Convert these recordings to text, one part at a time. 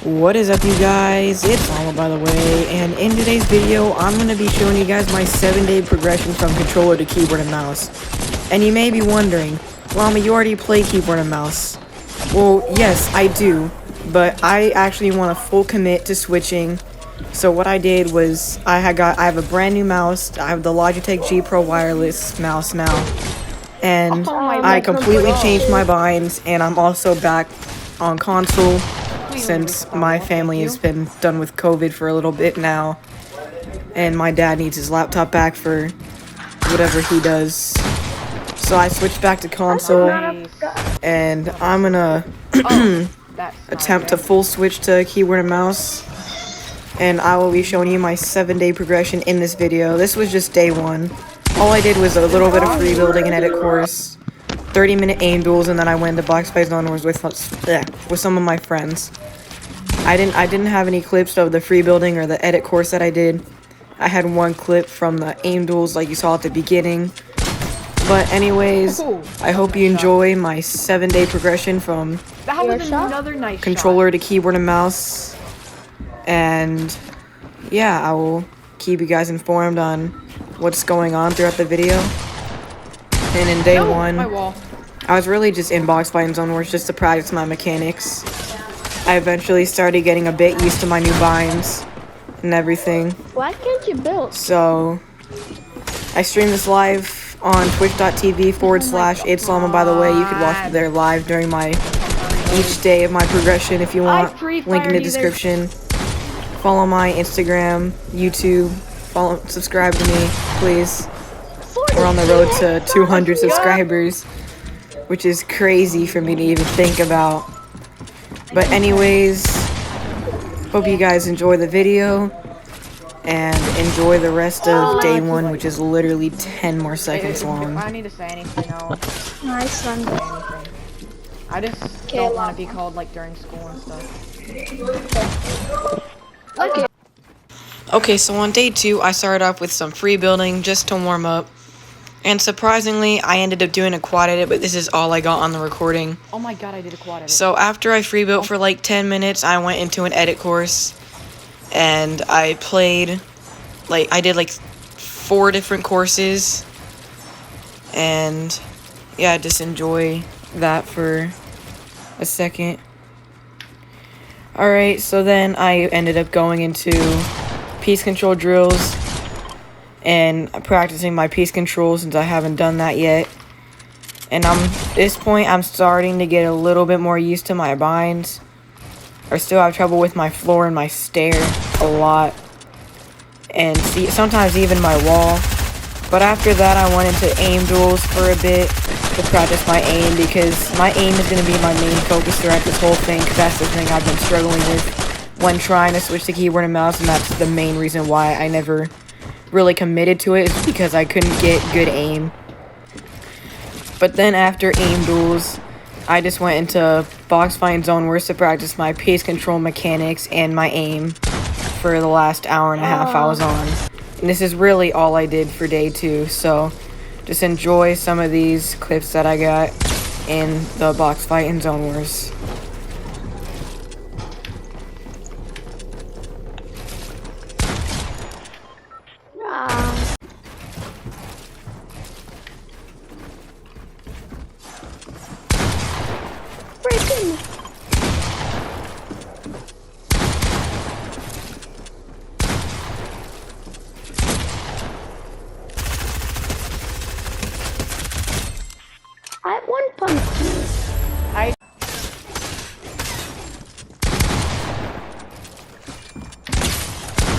What is up, you guys? It's Llama, by the way, and in today's video, I'm going to be showing you guys my 7-day progression from controller to keyboard and mouse. And you may be wondering, Llama, you already play keyboard and mouse. Well, yes, I do, but I actually want a full commit to switching. So what I did was, I have a brand new mouse. I have the Logitech G Pro wireless mouse now. And I completely changed my binds, and I'm also back on console. Since my family has been done with COVID for a little bit now, and my dad needs his laptop back for whatever he does. So I switched back to console, and I'm gonna attempt to full switch to keyboard and mouse. And I will be showing you my 7-day progression in this video. This was just day 1. All I did was a little bit of free building and edit course, 30-minute aim duels, and then I went to box fights onwards with some of my friends. I didn't have any clips of the free building or the edit course that I did. I had one clip from the aim duels like you saw at the beginning. But anyways, I hope you enjoy my 7-day progression from controller to keyboard and mouse. And yeah, I will keep you guys informed on what's going on throughout the video. And in day 1, I was really just in box fighting zone wars just to practice my mechanics. I eventually started getting a bit used to my new binds and everything. Why can't you build? So I stream this live on twitch.tv/It's Llama, by the way. You could watch there live during each day of my progression if you want. Link in the description. Follow my Instagram, YouTube. Subscribe to me, please. We're on the road to 200 subscribers, which is crazy for me to even think about. But anyways, hope you guys enjoy the video, and enjoy the rest of day 1, which is literally 10 more seconds long. I need to say anything else. Nice one. I just don't want to be called like during school and stuff. Okay, so on day 2, I started off with some free building just to warm up. And surprisingly, I ended up doing a quad edit, but this is all I got on the recording. Oh my god, I did a quad edit. So after I free built for like 10 minutes, I went into an edit course. And I played, I did like 4 different courses. And yeah, just enjoy that for a second. Alright, so then I ended up going into piece control drills and practicing my piece control since I haven't done that yet. And at this point, I'm starting to get a little bit more used to my binds. I still have trouble with my floor and my stair a lot. And sometimes even my wall. But after that, I went into aim duels for a bit to practice my aim, because my aim is going to be my main focus throughout this whole thing, because that's the thing I've been struggling with when trying to switch to keyboard and mouse, and that's the main reason why I never really committed to it, is because I couldn't get good aim. But then after aim duels, I just went into box fighting zone wars to practice my pace control mechanics and my aim for the last hour and a half I was on. And this is really all I did for day 2, so just enjoy some of these clips that I got in the box fighting zone wars. I have 1 punch.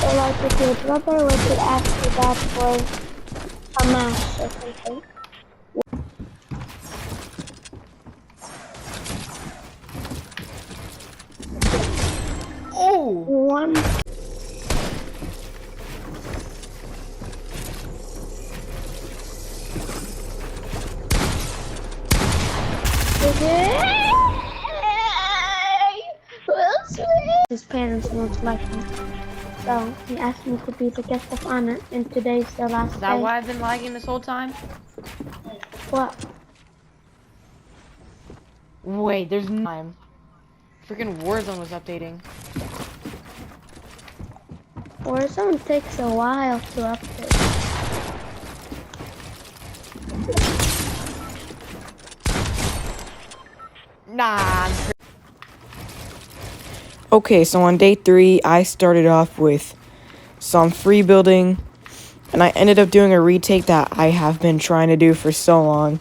So like if your brother would ask you that for a match or something. Oh! 1. His parents won't like me, so he asked me to be the guest of honor, and today's the last day. Is that why I've been lagging this whole time? What? Wait, there's no time. Freaking Warzone was updating. Warzone takes a while to update. Nah. Okay, so on day 3, I started off with some free building, and I ended up doing a retake that I have been trying to do for so long.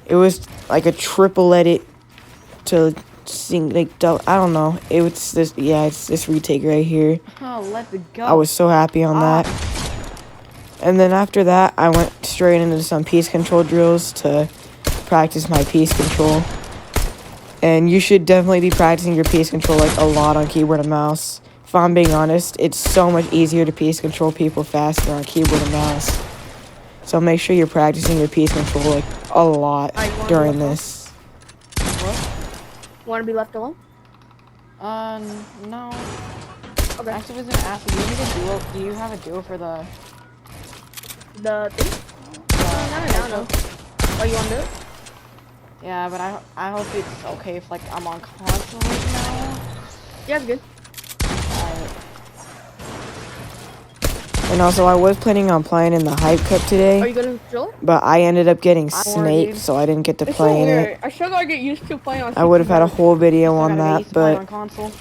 It was like a triple edit to sing, like, I don't know. It's this retake right here. Oh, let's go. I was so happy on that. And then after that, I went straight into some piece control drills to practice my piece control. And you should definitely be practicing your piece control like a lot on keyboard and mouse. If I'm being honest, it's so much easier to piece control people faster on keyboard and mouse. So make sure you're practicing your piece control like a lot during this. What? Want to be left alone? No. Okay. Actually, I was gonna ask you, do you have a duo for the thing? No. Oh, you want to do it? Yeah, but I hope it's okay if like I'm on console right now. Yeah, it's good. Alright. And also, I was planning on playing in the Hype Cup today. Are you gonna drill it? But I ended up getting snaked, so I didn't get to play in it. I still gotta get used to playing on. I would have had a whole video on I that, but on console.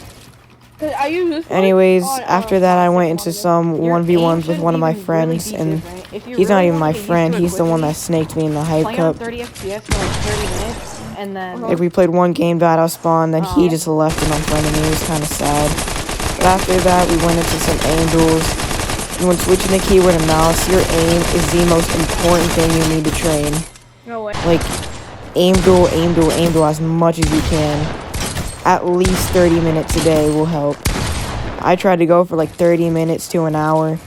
I use this one anyways, on, after that I went into some Your 1v1s aim with one of my shouldn't even really friends, be and different. If you he's not really even my wanna get used friend, to it he's the one quickly, that snaked me in the Hype play on Cup. 30 FPS for like 30 minutes, and then Like, we played one game battle spawn, then he just left and unfriended me. It was kind of sad. But after that, we went into some aim duels. And when switching the keyboard and mouse, your aim is the most important thing you need to train. No way. Like, aim duel as much as you can. At least 30 minutes a day will help. I tried to go for like 30 minutes to an hour.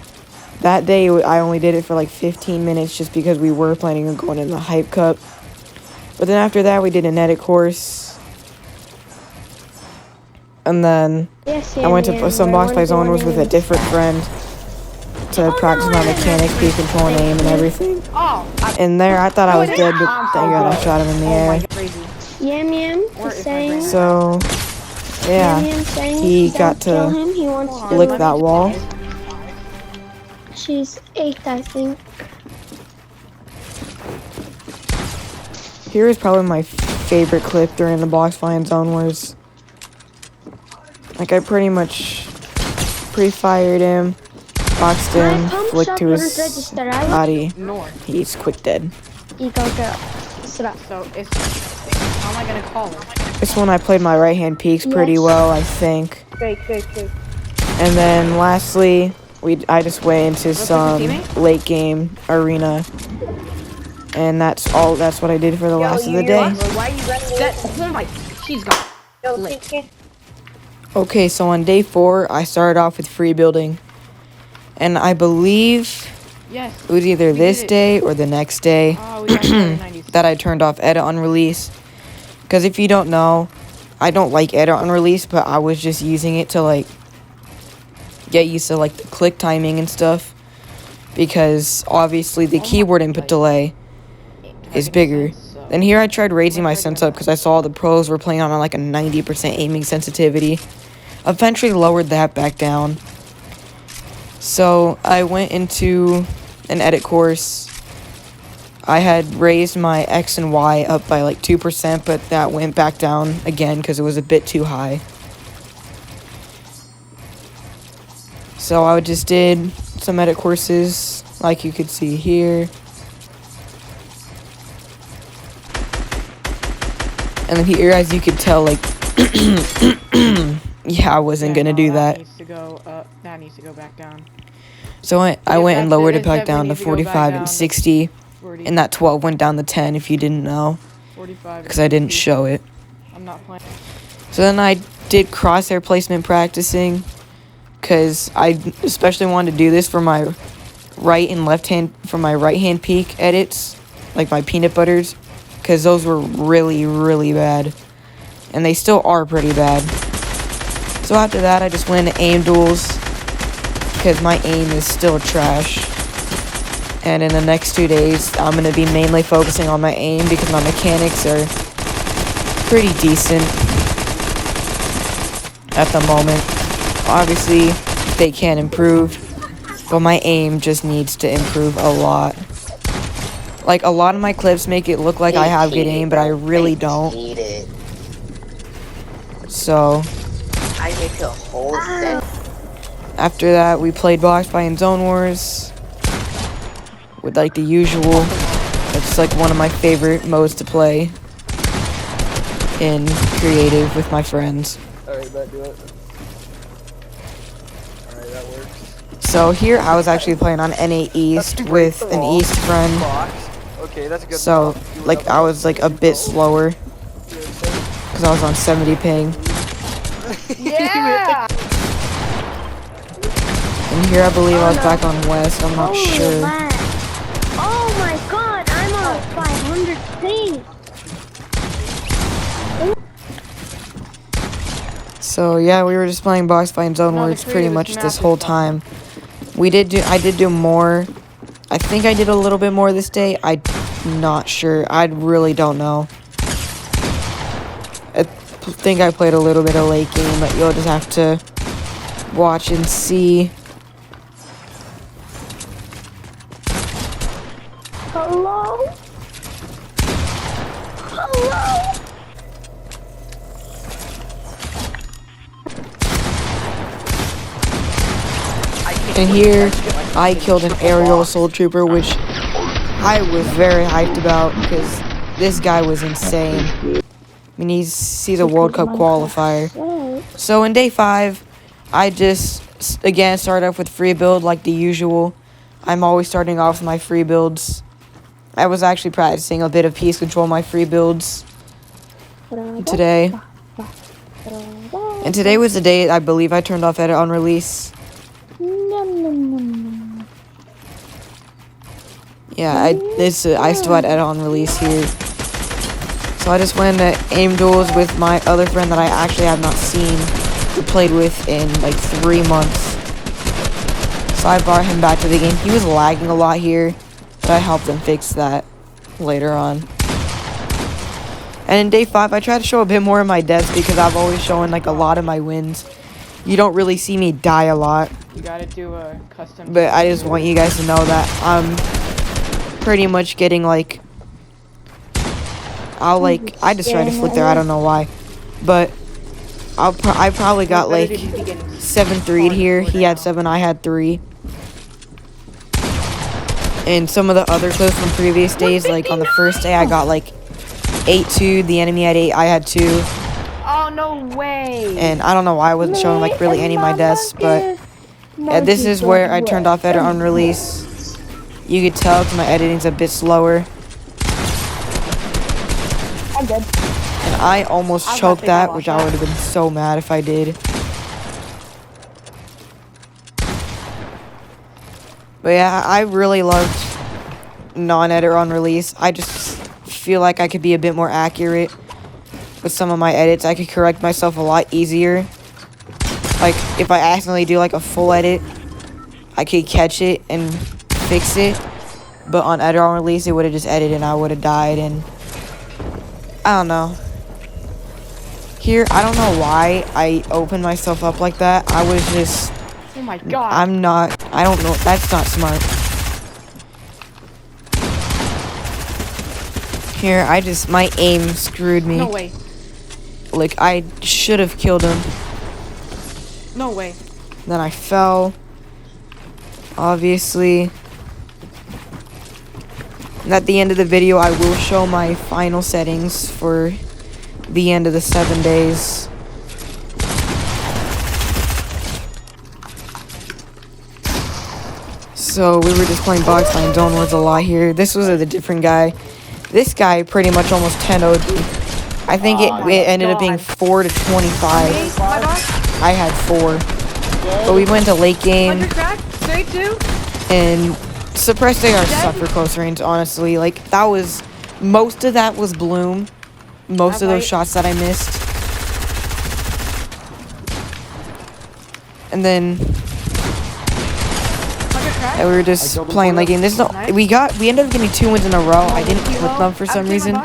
That day, I only did it for like 15 minutes just because we were planning on going in the Hype Cup. But then after that, we did an edit course. And then I went to some box fight zone was with a different friend to practice my mechanics, piece control, and aim, and everything. And there, I thought I was dead, but thank God I shot him in the air. Yam Yam is saying. So, yeah, he got to lick that wall. She's 8, I think. Here is probably my favorite clip during the box fight zone was, like, I pretty much pre-fired him, boxed him, flicked to his body. He's quick dead. So how am I gonna call it? This one I played my right hand peaks pretty well, I think. Fake. And then lastly, I just went into some late game arena. And that's what I did for the last of the day. She's gone. Okay, so on day 4, I started off with free building. And I believe it was either this day or the next day that I turned off edit on release. Because if you don't know, I don't like edit on release, but I was just using it to like get used to like the click timing and stuff. Because obviously the keyboard input delay is bigger. Then here I tried raising my sense up because I saw the pros were playing on like a 90% aiming sensitivity. Eventually lowered that back down. So I went into an edit course. I had raised my X and Y up by like 2%, but that went back down again because it was a bit too high. So I just did some edit courses like you could see here. And then here, as you could tell, like, yeah, I wasn't gonna do that. That needs to go back down. So I went and lowered it back down to 45 and 60, and that 12 went down to 10 if you didn't know, because I didn't show it. I'm not playing. So then I did crosshair placement practicing, because I especially wanted to do this for my right and left hand, for my right hand peak edits, like my peanut butters. Because those were really, really bad. And they still are pretty bad. So after that, I just went into aim duels. Because my aim is still trash. And in the next 2 days, I'm going to be mainly focusing on my aim. Because my mechanics are pretty decent at the moment. Obviously, they can improve, but my aim just needs to improve a lot. Like, a lot of my clips make it look like I have good aim, but I really don't. So, I make a whole set. after that, we played Box Fight and Zone Wars with, like, the usual. It's, like, one of my favorite modes to play in creative with my friends. Alright, bet, do it. Alright, that works. So here I was actually playing on NA East with an East friend. Okay, that's a good So like I was like a bit slower because I was on 70 ping. Yeah! And here I believe I was back on West. I'm not Holy sure. man. Oh my god, I'm on 500 ping. So yeah, we were just playing Box Fight and Zone No, the Wars pretty creative much map this is whole fun. time. I did do more. I think I did a little bit more this day. I'm not sure. I really don't know. I think I played a little bit of late game, but you'll just have to watch and see. Hello? Hello? And here, I killed an aerial assault trooper, which I was very hyped about because this guy was insane. I mean, he's a World Cup qualifier. So in day 5, I just, again, started off with free build like the usual. I'm always starting off with my free builds. I was actually practicing a bit of piece control on my free builds today. And today was the day I believe I turned off edit on release. Yeah, I still had edit on release here. So I just went into aim duels with my other friend that I actually have not seen or played with in like 3 months. So I brought him back to the game. He was lagging a lot here, but I helped him fix that later on. And in day 5, I tried to show a bit more of my deaths because I've always shown like a lot of my wins. You don't really see me die a lot. You gotta do a custom. But I just want you guys to know that I'm pretty much getting like, I just tried to flick there, I don't know why. But I probably got like 7-3'd here. He had 7, I had 3. And some of the other clips from previous days, like on the first day I got like 8-2, the enemy had 8, I had 2. Oh, no way! And I don't know why I wasn't showing like really any of my deaths, but yeah, this is where I turned off edit on release. You could tell because my editing's a bit slower. I'm dead. And I almost choked that, which I would have been so mad if I did. But yeah, I really loved non-edit on release. I just feel like I could be a bit more accurate with some of my edits. I could correct myself a lot easier. Like, if I accidentally do like a full edit, I could catch it and fix it. But on edit on release, it would have just edited and I would have died. And I don't know. Here, I don't know why I opened myself up like that. I was just... Oh my god. I don't know. That's not smart. Here, my aim screwed me. No way. Like, I should have killed him. No way. Then I fell. Obviously. And at the end of the video, I will show my final settings for the end of the 7 days. So, we were just playing Box Fight and Zone Wars a lot here. This was a different guy. This guy pretty much almost 10-0'd me. I think it ended up being 4 to 25. I had 4. But we went to late game. And suppressed AR suck for close range, honestly. Like, that was... Most of that was Bloom. Most of those shots that I missed. And then... we were just playing late game. This is we ended up getting 2 wins in a row. I didn't clip them for some reason.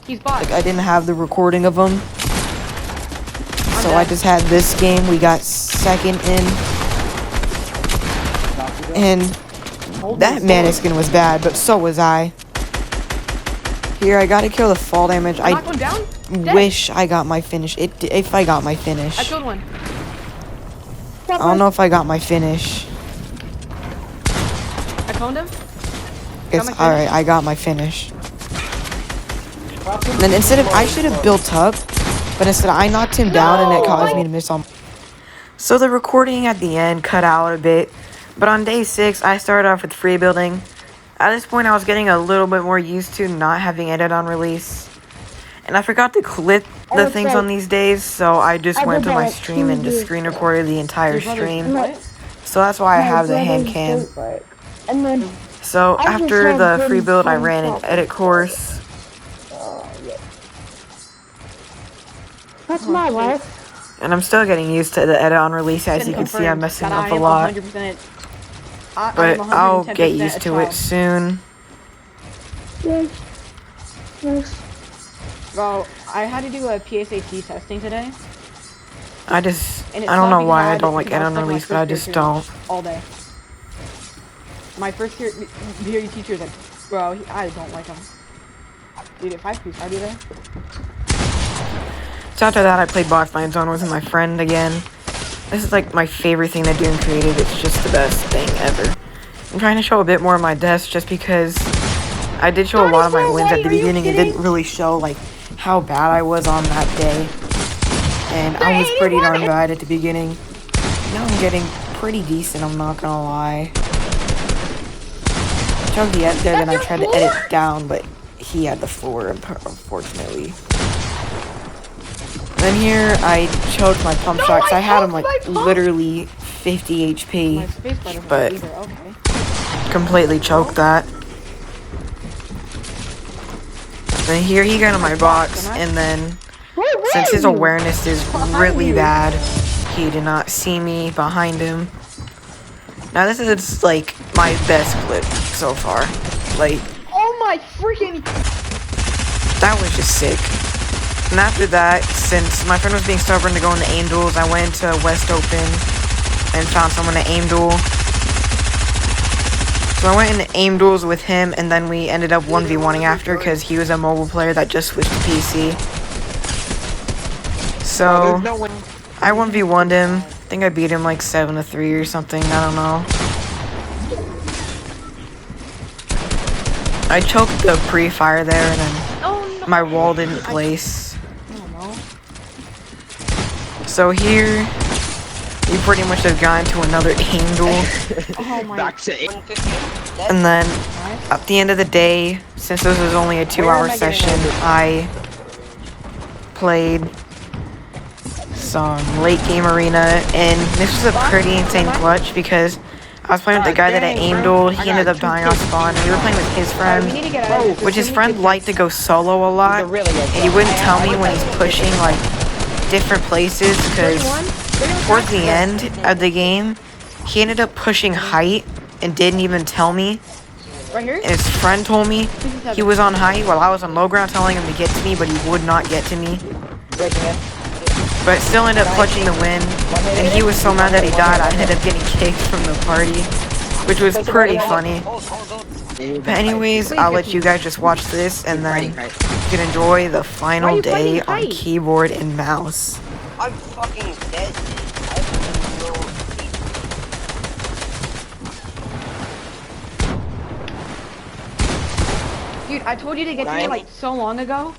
Like, I didn't have the recording of them. So I just had this game. We got second in And that mana skin was bad, but so was I. Here, I gotta kill the fall damage. I Knock one down. Dead. wish I got my finish. If I got my finish. I killed one. I don't know if I got my finish. I cloned him. It's my finish? alright, I got my finish. And then instead of, I should have built up, but instead I knocked him down and it caused me to miss on. So the recording at the end cut out a bit, but on day 6, I started off with free building. At this point, I was getting a little bit more used to not having edit on release. And I forgot to clip the things on these days, so I just went to my stream and just screen recorded the entire stream. So that's why I have the hand cam. And then So after the free build, I ran an edit course. that's my wife. And I'm still getting used to the edit on release. As you can see, I'm messing up a lot. But I'll get used to it soon. Yes. Bro, I had to do a PSAT testing today. I don't know why I don't like edit on release, but I just don't. All day. My first year teacher is like, bro, I don't like him. Dude, if I please, I'll be there. So after that, I played Boss Fight Zone with my friend again. This is like my favorite thing to do in creative. It's just the best thing ever. I'm trying to show a bit more of my deaths just because I did show a lot of my wins at the beginning. It didn't really show like how bad I was on that day. And I was pretty darn bad at the beginning. Now I'm getting pretty decent, I'm not gonna lie. Chunky up there, then I tried to edit down, but he had the floor, unfortunately. Then here, I choked my pump shot, 'cause I had him like literally 50 HP, but completely choked that. Then here, he got on my box, and then since his awareness is really bad, he did not see me behind him. Now this is like my best clip so far. Like, oh my freaking! That was just sick. And after that, since my friend was being stubborn to go into aim duels, I went to West Open and found someone to aim duel. So I went into aim duels with him, and then we ended up 1v1ing after because he was a mobile player that just switched to PC. So I 1v1'd him. I think I beat him like 7-3 or something. I don't know. I choked the pre-fire there, and then my wall didn't place. So here, we pretty much have gone to another aim duel. Back to 850. And then, at the end of the day, since this was only a 2-hour session, I played some late game arena, and this was a pretty insane clutch because I was playing with the guy that I aimed dueled. He ended up dying on spawn, and we were playing with his friend, which his friend liked to go solo a lot, and he wouldn't tell me when he's pushing like different places because towards the end of the game, he ended up pushing height and didn't even tell me. Right here? And his friend told me he was on height while I was on low ground, telling him to get to me, but he would not get to me. But still ended up clutching the win, and he was so mad that he died, I ended up getting kicked from the party, which was pretty funny. But anyways, I'll let you guys just watch this, and then you can enjoy the final day on keyboard and mouse. I'm fucking dead. Dude, I told you to get to me like so long ago.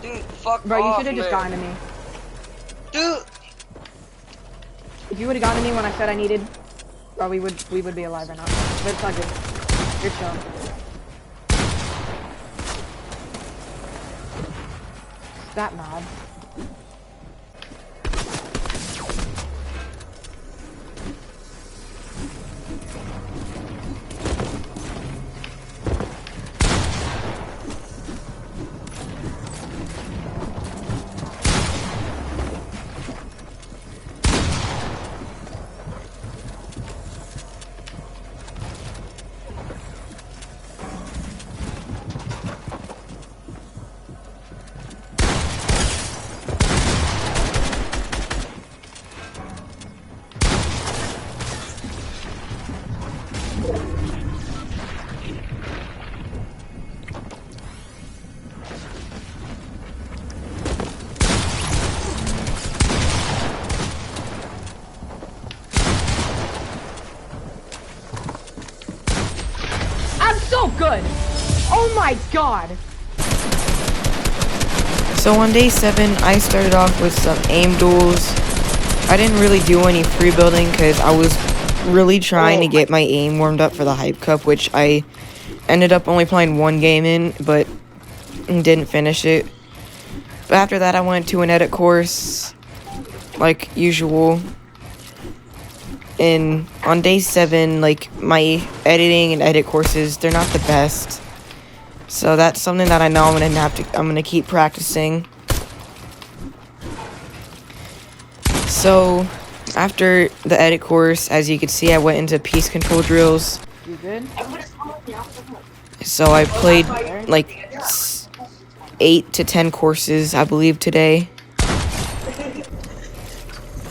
Dude, fuck Bro, you off, should have just gotten to me. Dude! If you would have gotten to me when I said I needed, bro, we would be alive right now. But it's not good. You're chilling. Is that mad? Oh my god! So on day 7, I started off with some aim duels. I didn't really do any free building because I was really trying to get my aim warmed up for the Hype Cup, which I ended up only playing 1 game in, but didn't finish it. But after that, I went to an edit course, like usual. And on day 7, like, my editing and edit courses, they're not the best. So that's something that I know I'm gonna keep practicing. So after the edit course, as you can see, I went into piece control drills. You good? So I played like 8 to 10 courses, I believe, today.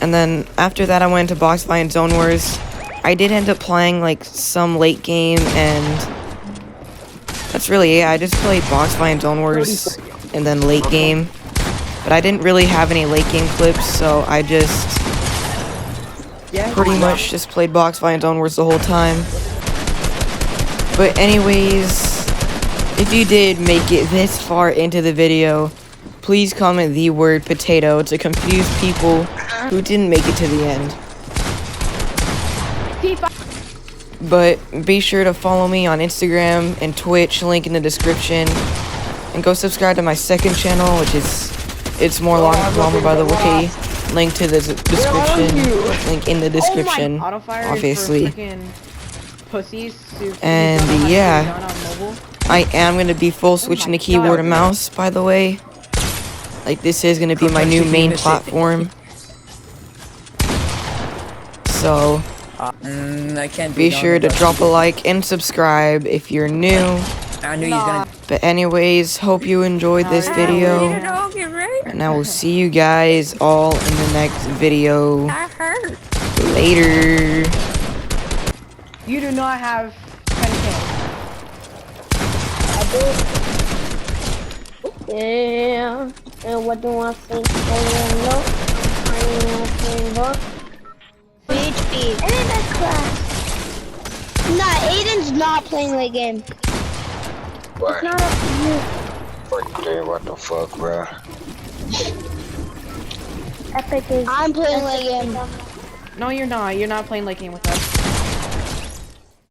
And then after that, I went into box fight and zone wars. I did end up playing like some late game, and that's really it. I just played box fight and zone wars and then late game. But I didn't really have any late game clips, so I just pretty much just played box fight and zone wars the whole time. But anyways, if you did make it this far into the video, please comment the word potato to confuse people who didn't make it to the end. But be sure to follow me on Instagram and Twitch, link in the description. And go subscribe to my second channel, which is It's More Llama by the Way. Link to the description. Link in the description, obviously. And yeah, I am going to be full switching to keyboard and mouse, by the way. Like, this is going to be my new main platform. So, be sure to drop a like and subscribe if you're new. I knew you was gonna. But anyways, hope you enjoyed this video. And I will see you guys all in the next video. Later. You do not have 10K. Yeah. And what do I think? PHP. And that's class. Nah, Aiden's not playing late game. What? It's not up to you. What the fuck, bro? Epic is. I'm playing late game. No, you're not. You're not playing late game with us.